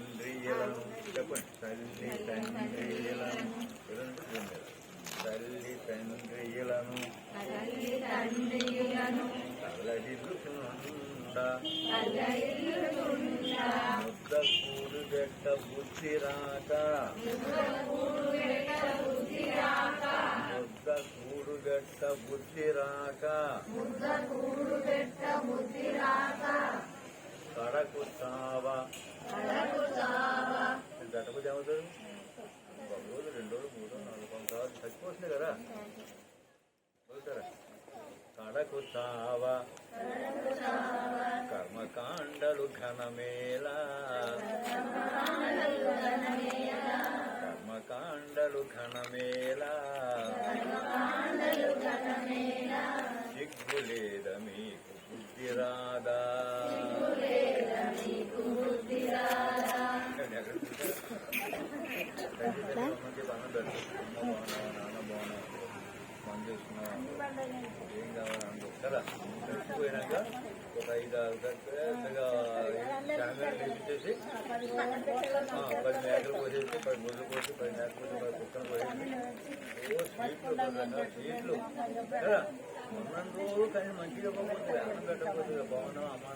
తండ్రియలను చెప్పండి. తల్లి తండ్రియలను తల్లి తండ్రియలను ముద్ద కూడుగట్ట బుద్ధి రాక ముద్ద కూడుగట్ట బుద్ధి రాక కడకు చావా గడప ఏమవుతుంది? ఒక రోజు 2 రోజులు 3 రోజులు 4 సంవత్సరాలు చచ్చిపోతుంది కదా. చూసారా? కడకు చావా కర్మకాండలు ఘనమేలా కర్మకాండలు ఘనమేలా సిగ్గు లేద మీకు బుద్ధి రాదా? మంచి బాగా పెడతారు. అమ్మ బాగున్నావా, నాన్న బాగున్నావా, పని చేస్తున్నావా, ఏం కావాలంటే కదా. చచ్చిపోయినాక ఒక 5-6 పెద్దగా క్యామెరా వేపించేసి 10 మేకలు పోసేసి 10 ముళ్ళు పోసి 10 మేకలు పోసి 10 కుక్కలు పోసేసి సీట్లు కదా. మొన్న రోజు కానీ మంచిగా పోతే అన్నం పెట్టకపోతే బాగున్నావా అమ్మ